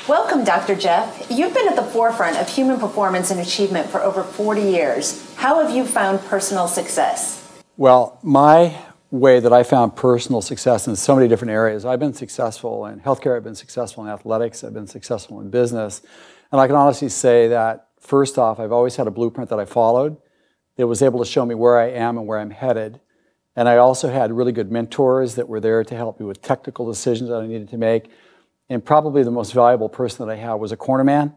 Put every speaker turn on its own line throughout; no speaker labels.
Welcome, Dr. Jeff. You've been at the forefront of human performance and achievement for over 40 years. How have you found personal success?
Well, my way that I found personal success in so many different areas. I've been successful in healthcare, I've been successful in athletics, I've been successful in business. And I can honestly say that, first off, I've always had a blueprint that I followed that was able to show me where I am and where I'm headed. And I also had really good mentors that were there to help me with technical decisions that I needed to make. And probably the most valuable person that I had was a cornerman.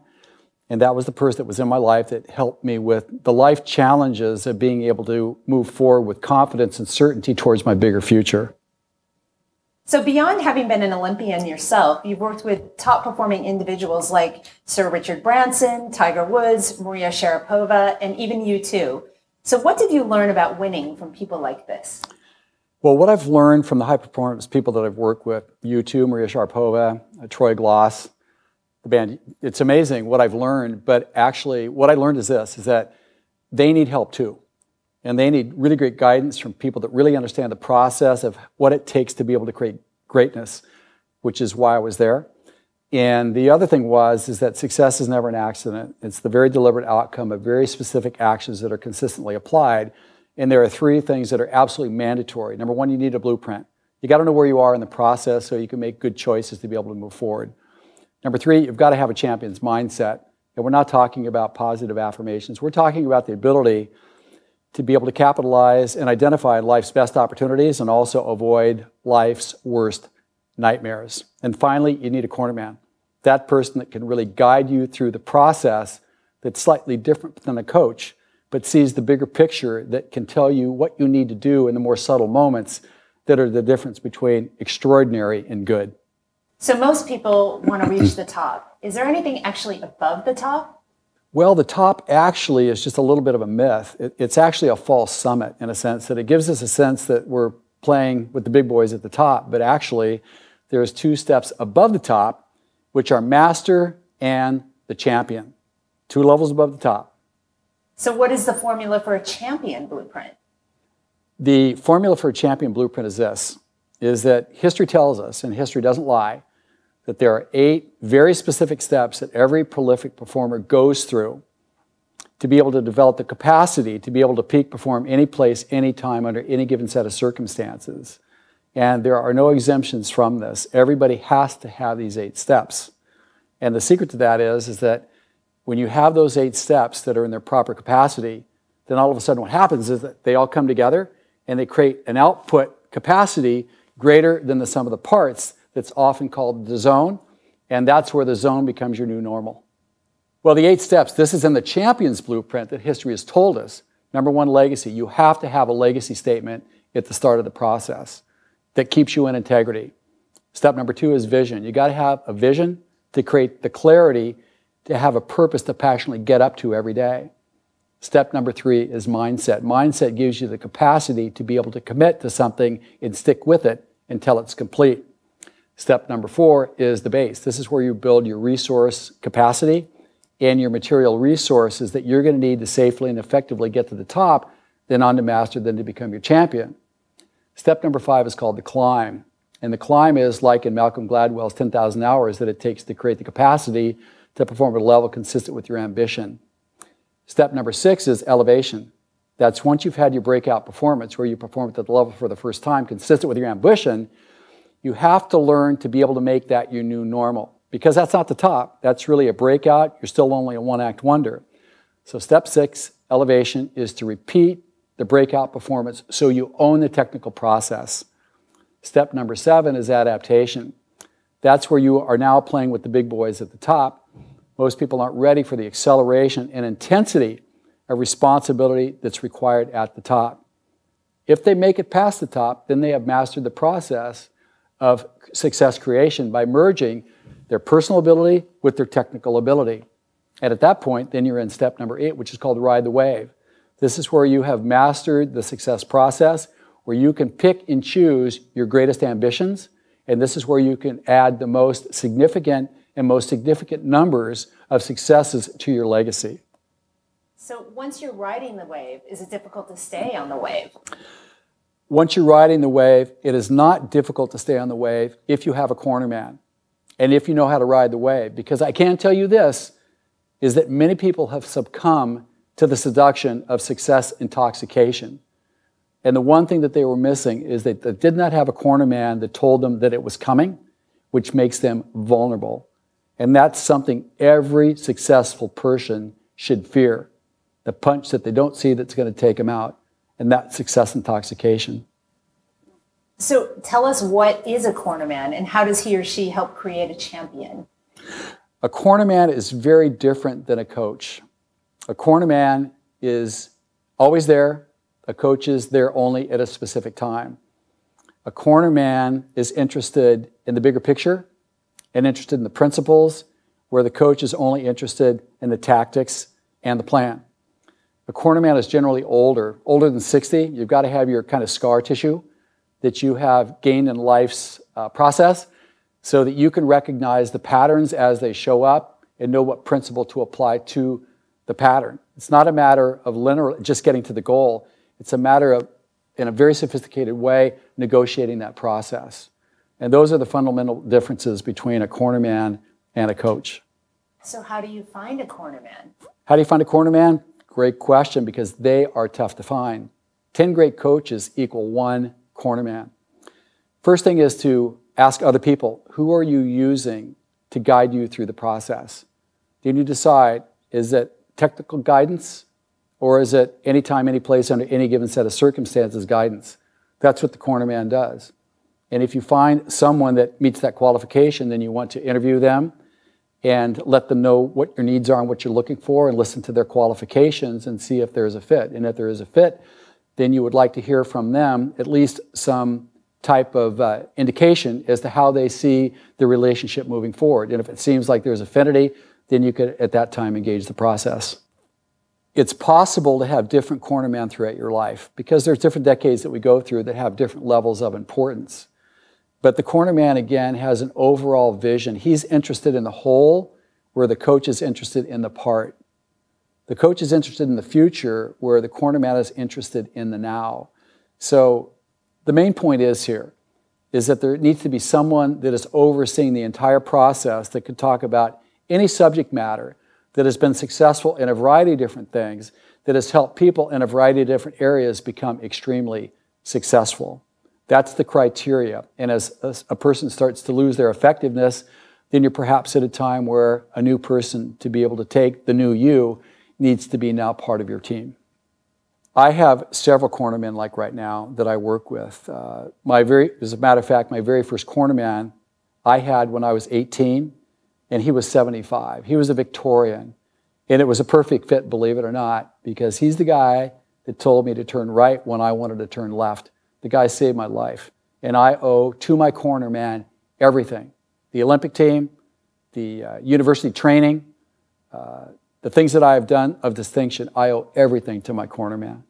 And that was the person that was in my life that helped me with the life challenges of being able to move forward with confidence and certainty towards my bigger future.
So beyond having been an Olympian yourself, you've worked with top performing individuals like Sir Richard Branson, Tiger Woods, Maria Sharapova, and even U2. So what did you learn about winning from people like this?
Well, what I've learned from the high performance people that I've worked with, U2, Maria Sharapova, Troy Gloss, the band, it's amazing what I've learned, but actually what I learned is this, is that they need help too. And they need really great guidance from people that really understand the process of what it takes to be able to create greatness, which is why I was there. And the other thing is that success is never an accident. It's the very deliberate outcome of very specific actions that are consistently applied. And there are three things that are absolutely mandatory. Number one, you need a blueprint. You got to know where you are in the process so you can make good choices to be able to move forward. Number three, you've got to have a champion's mindset. And we're not talking about positive affirmations. We're talking about the ability to be able to capitalize and identify life's best opportunities and also avoid life's worst nightmares. And finally, you need a cornerman. That person that can really guide you through the process that's slightly different than a coach, but sees the bigger picture that can tell you what you need to do in the more subtle moments that are the difference between extraordinary and good.
So most people want to reach the top. Is there anything actually above the top?
Well, the top actually is just a little bit of a myth. It's actually a false summit in a sense that it gives us a sense that we're playing with the big boys at the top, but actually there's two steps above the top, which are master and the champion. 2 levels above the top.
So what is the formula for a champion blueprint?
The formula for a champion blueprint is this, is that history tells us, and history doesn't lie, that there are 8 very specific steps that every prolific performer goes through to be able to develop the capacity to be able to peak perform any place, any time, under any given set of circumstances. And there are no exemptions from this. Everybody has to have these 8 steps. And the secret to that is that when you have those 8 steps that are in their proper capacity, then all of a sudden what happens is that they all come together and they create an output capacity greater than the sum of the parts that's often called the zone, and that's where the zone becomes your new normal. Well, the 8 steps, this is in the champion's blueprint that history has told us. Number 1, legacy. You have to have a legacy statement at the start of the process that keeps you in integrity. Step number 2 is vision. You got to have a vision to create the clarity to have a purpose to passionately get up to every day. Step number 3 is mindset. Mindset gives you the capacity to be able to commit to something and stick with it until it's complete. Step number 4 is the base. This is where you build your resource capacity and your material resources that you're going to need to safely and effectively get to the top, then on to master, then to become your champion. Step number 5 is called the climb. And the climb is like in Malcolm Gladwell's 10,000 hours that it takes to create the capacity to perform at a level consistent with your ambition. Step number 6 is elevation. That's once you've had your breakout performance where you perform at the level for the first time consistent with your ambition, you have to learn to be able to make that your new normal. Because that's not the top. That's really a breakout. You're still only a one-act wonder. So step 6, elevation, is to repeat the breakout performance so you own the technical process. Step number 7 is adaptation. That's where you are now playing with the big boys at the top. Most people aren't ready for the acceleration and intensity of responsibility that's required at the top. If they make it past the top, then they have mastered the process of success creation by merging their personal ability with their technical ability. And at that point, then you're in step number 8, which is called ride the wave. This is where you have mastered the success process, where you can pick and choose your greatest ambitions, and this is where you can add the most significant numbers of successes to your legacy.
So once you're riding the wave, is it difficult to stay on the wave?
Once you're riding the wave, it is not difficult to stay on the wave if you have a cornerman. and if you know how to ride the wave. Because I can tell you this, is that many people have succumbed to the seduction of success intoxication. And the one thing that they were missing is that they did not have a corner man that told them that it was coming, which makes them vulnerable. And that's something every successful person should fear. The punch that they don't see that's going to take them out. And that's success intoxication.
So tell us, what is a corner man and how does he or she help create a champion?
A corner man is very different than a coach. A corner man is always there. A coach is there only at a specific time. A corner man is interested in the bigger picture and interested in the principles, where the coach is only interested in the tactics and the plan. A corner man is generally older than 60. You've got to have your kind of scar tissue that you have gained in life's process so that you can recognize the patterns as they show up and know what principle to apply to the pattern. It's not a matter of linear, just getting to the goal. It's a matter of, in a very sophisticated way, negotiating that process. And those are the fundamental differences between a corner man and a coach.
So how do you find a corner man?
How do you find a corner man? Great question, because they are tough to find. 10 great coaches equal 1 corner man. First thing is to ask other people, who are you using to guide you through the process? Then you decide, is it technical guidance, or is it anytime, any place, under any given set of circumstances guidance? That's what the corner man does. And if you find someone that meets that qualification, then you want to interview them and let them know what your needs are and what you're looking for, and listen to their qualifications and see if there's a fit. And if there is a fit, then you would like to hear from them at least some type of indication as to how they see the relationship moving forward. And if it seems like there's affinity, then you could at that time engage the process. It's possible to have different corner men throughout your life because there's different decades that we go through that have different levels of importance. But the corner man, again, has an overall vision. He's interested in the whole, where the coach is interested in the part. The coach is interested in the future, where the corner man is interested in the now. So the main point is here is that there needs to be someone that is overseeing the entire process that could talk about any subject matter that has been successful in a variety of different things, that has helped people in a variety of different areas become extremely successful. That's the criteria. And as a person starts to lose their effectiveness, then you're perhaps at a time where a new person, to be able to take the new you, needs to be now part of your team. I have several cornermen like right now that I work with. As a matter of fact, my very first cornerman I had when I was 18, and he was 75. He was a Victorian, and it was a perfect fit, believe it or not, because he's the guy that told me to turn right when I wanted to turn left. The guy saved my life, and I owe to my cornerman everything. The Olympic team, the university training, the things that I have done of distinction, I owe everything to my cornerman.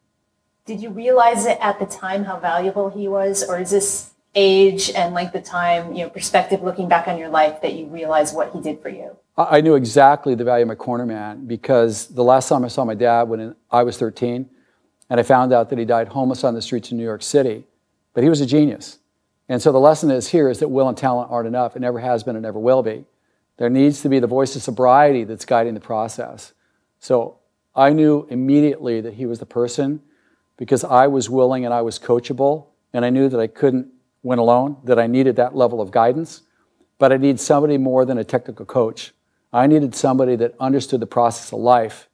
Did you realize it at the time how valuable he was, or is this age and like the time, perspective looking back on your life that you realize what he did for you?
I knew exactly the value of my cornerman because the last time I saw my dad when I was 13, and I found out that he died homeless on the streets of New York City, but he was a genius. And so the lesson is that will and talent aren't enough. It never has been and never will be. There needs to be the voice of sobriety that's guiding the process. So I knew immediately that he was the person because I was willing and I was coachable, and I knew that I couldn't win alone, that I needed that level of guidance, but I needed somebody more than a technical coach. I needed somebody that understood the process of life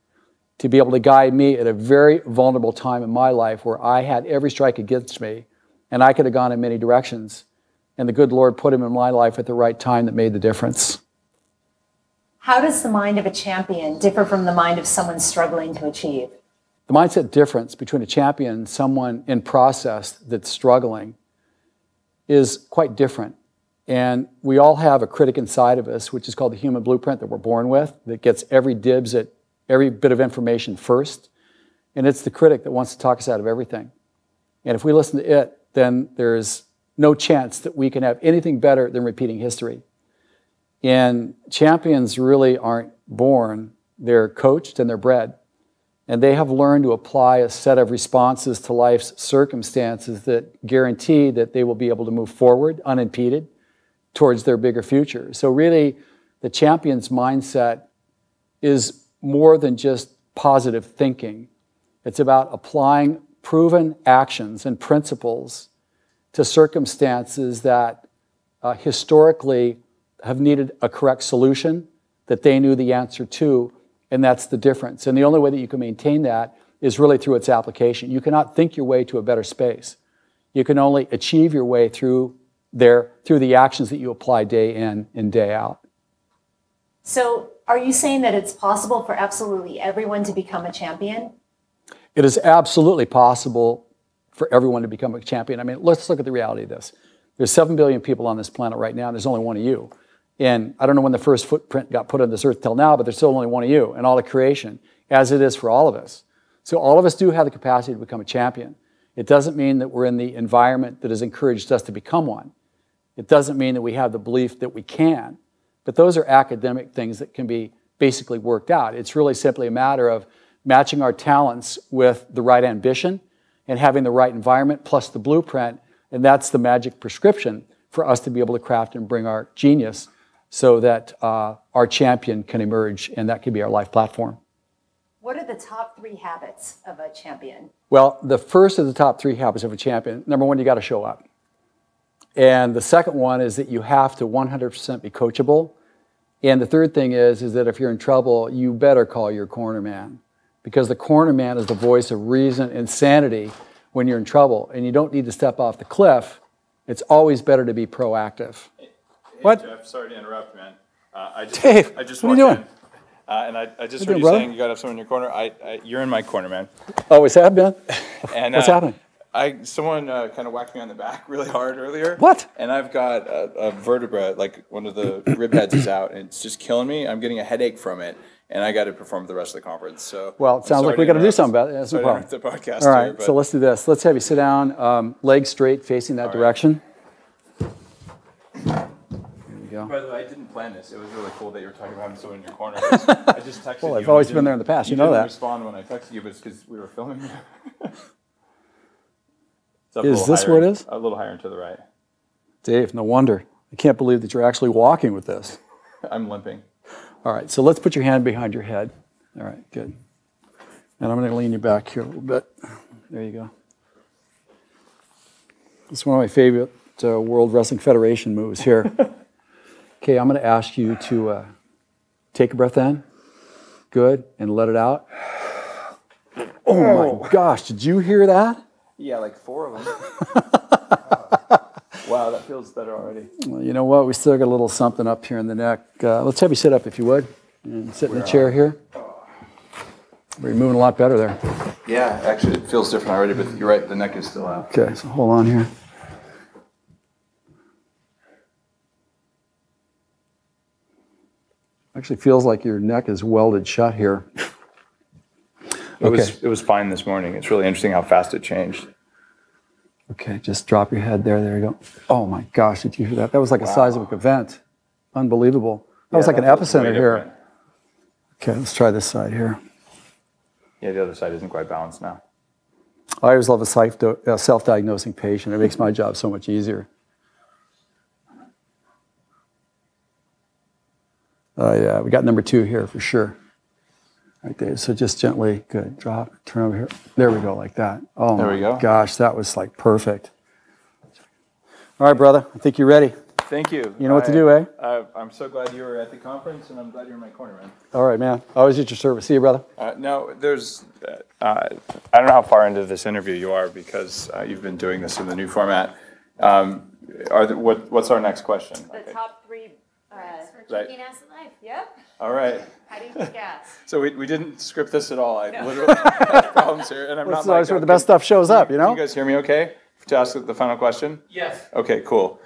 to be able to guide me at a very vulnerable time in my life where I had every strike against me and I could have gone in many directions. And the good Lord put him in my life at the right time that made the difference.
How does the mind of a champion differ from the mind of someone struggling to achieve?
The mindset difference between a champion and someone in process that's struggling is quite different. And we all have a critic inside of us, which is called the human blueprint that we're born with, that gets every dibs at every bit of information first. And it's the critic that wants to talk us out of everything. And if we listen to it, then there's no chance that we can have anything better than repeating history. And champions really aren't born. They're coached and they're bred. And they have learned to apply a set of responses to life's circumstances that guarantee that they will be able to move forward unimpeded towards their bigger future. So really, the champion's mindset is more than just positive thinking. It's about applying proven actions and principles to circumstances that historically have needed a correct solution that they knew the answer to, and that's the difference. And the only way that you can maintain that is really through its application. You cannot think your way to a better space. You can only achieve your way through the actions that you apply day in and day out.
So are you saying that it's possible for absolutely everyone to become a champion?
It is absolutely possible for everyone to become a champion. I mean, let's look at the reality of this. There's 7 billion people on this planet right now, and there's only one of you. And I don't know when the first footprint got put on this earth till now, but there's still only one of you in all of creation, as it is for all of us. So all of us do have the capacity to become a champion. It doesn't mean that we're in the environment that has encouraged us to become one. It doesn't mean that we have the belief that we can. But those are academic things that can be basically worked out. It's really simply a matter of matching our talents with the right ambition and having the right environment plus the blueprint. And that's the magic prescription for us to be able to craft and bring our genius so that our champion can emerge, and that can be our life platform.
What are the top 3 habits of a champion?
Well, the first of the top 3 habits of a champion, number one, you got to show up. And the second one is that you have to 100% be coachable. And the third thing is that if you're in trouble, you better call your corner man, because the corner man is the voice of reason and sanity when you're in trouble, and you don't need to step off the cliff. It's always better to be proactive.
Hey,
what?
Jeff, sorry to interrupt, man.
Dave,
I just
what are you
walked
doing?
And I just
What are
heard
you
you
doing,
saying you got to have someone in your corner. You're in my corner, man.
Always have been.
And,
What's happening?
Someone kind of whacked me on the back really hard earlier.
What?
And I've got a vertebra, like one of the rib heads is out, and it's just killing me. I'm getting a headache from it, and I got to perform the rest of the conference. So
well, it sounds like we got to do something about it. That's no problem.
The podcast.
All right,
here,
so let's do this. Let's have you sit down, legs straight, facing that direction. There you go.
By the way, I didn't plan this. It was really cool that you were talking about having someone in your corner. I just texted you.
Well, I've always been there in the past. You know that.
I didn't respond when I texted you, but it's because we were filming.
Is this where it is?
A little higher and to the right.
Dave, no wonder. I can't believe that you're actually walking with this.
I'm limping.
All right, so let's put your hand behind your head. All right, good. And I'm going to lean you back here a little bit. There you go. It's one of my favorite World Wrestling Federation moves here. Okay, I'm going to ask you to take a breath in. Good, and let it out. Oh my gosh, did you hear that?
Yeah, like 4 of them. Wow, that feels better already.
Well, you know what? We still got a little something up here in the neck. Let's have you sit up if you would, and sit in the chair here. You're moving a lot better there.
Yeah, actually, it feels different already, but you're right, the neck is still out.
Okay, so hold on here. Actually feels like your neck is welded shut here.
It was fine this morning. It's really interesting how fast it changed.
Okay, just drop your head there. There you go. Oh my gosh, did you hear that? That was like a seismic event. Unbelievable. That was like an epicenter here. Okay, let's try this side here.
Yeah, the other side isn't quite balanced now.
I always love a self-diagnosing patient. It makes my job so much easier. Oh yeah, we got number 2 here for sure. Right there, so just gently, good, drop, turn over here. There we go, like that. Oh
there we go.
Gosh, that was like perfect. All right, brother, I think you're ready.
Thank you.
You know what to do, eh?
I'm so glad you were at the conference, and I'm glad you're in my corner, man.
All right, man. Always at your service. See you, brother.
Now, there's, I don't know how far into this interview you are, because you've been doing this in the new format. What's our next question?
The top 3...
for kicking ass in life.
Yep.
All right.
How do you kick ass?
So we didn't script this at all. I literally had problems here, and I'm not.
That's where the best stuff shows up, you know.
Can you guys hear me okay? To ask the final question?
Yes.
Okay, cool.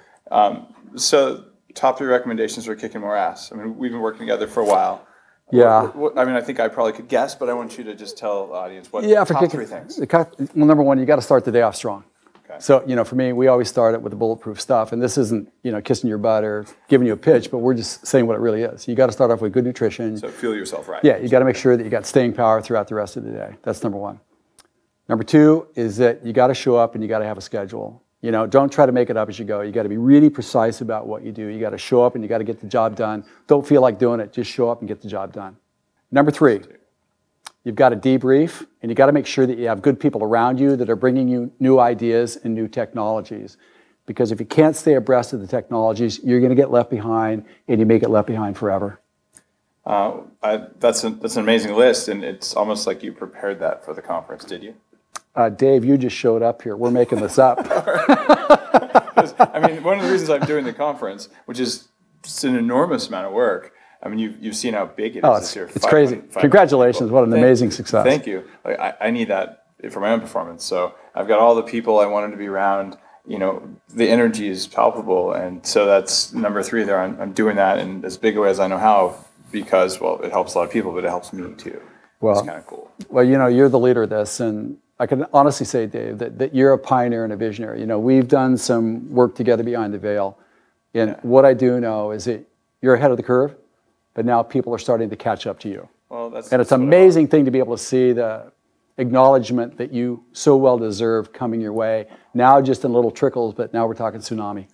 So top 3 recommendations for kicking more ass. I mean, we've been working together for a while.
Yeah.
I mean, I think I probably could guess, but I want you to just tell the audience what
for
top
kicking
3 things.
Well, number 1, you got to start the day off strong.
Okay.
So, for me, we always start it with the bulletproof stuff. And this isn't, kissing your butt or giving you a pitch, but we're just saying what it really is. You got to start off with good nutrition.
So fuel yourself right.
Yeah, you got to make sure that you got staying power throughout the rest of the day. That's number 1. Number 2 is that you got to show up and you got to have a schedule. You know, don't try to make it up as you go. You got to be really precise about what you do. You got to show up and you got to get the job done. Don't feel like doing it. Just show up and get the job done. Number 3, you've got to debrief, and you got to make sure that you have good people around you that are bringing you new ideas and new technologies. Because if you can't stay abreast of the technologies, you're going to get left behind, and you may get left behind forever.
That's an amazing list, and it's almost like you prepared that for the conference, did you?
Dave, you just showed up here. We're making this up.
I mean, one of the reasons I'm doing the conference, which is just an enormous amount of work. I mean, you've seen how big it is this year.
It's crazy. Congratulations. What an amazing success.
Thank you. Like, I need that for my own performance. So I've got all the people I wanted to be around. You know, the energy is palpable. And so that's number 3 there. I'm doing that in as big a way as I know how because, well, it helps a lot of people, but it helps me too. Well, it's kind of cool.
Well, you know, you're the leader of this. And I can honestly say, Dave, that you're a pioneer and a visionary. You know, we've done some work together behind the veil. And what I do know is that you're ahead of the curve, but now people are starting to catch up to you.
Well,
it's an amazing thing to be able to see the acknowledgement that you so well deserve coming your way. Now just in little trickles, but now we're talking tsunami.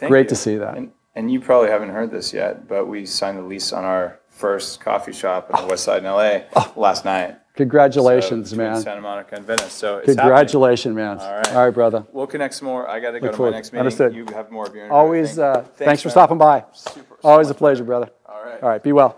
Great to see that.
And you probably haven't heard this yet, but we signed the lease on our first coffee shop in the West Side in LA last night.
Congratulations, man.
Santa Monica and Venice. So it's
Congratulations, man.
All right.
All right, brother.
We'll connect some more. I got to go to my next meeting.
Understood.
You have more of your interview.
Always, thanks for stopping by.
Super.
Always a pleasure, brother.
All right.
All right, be well.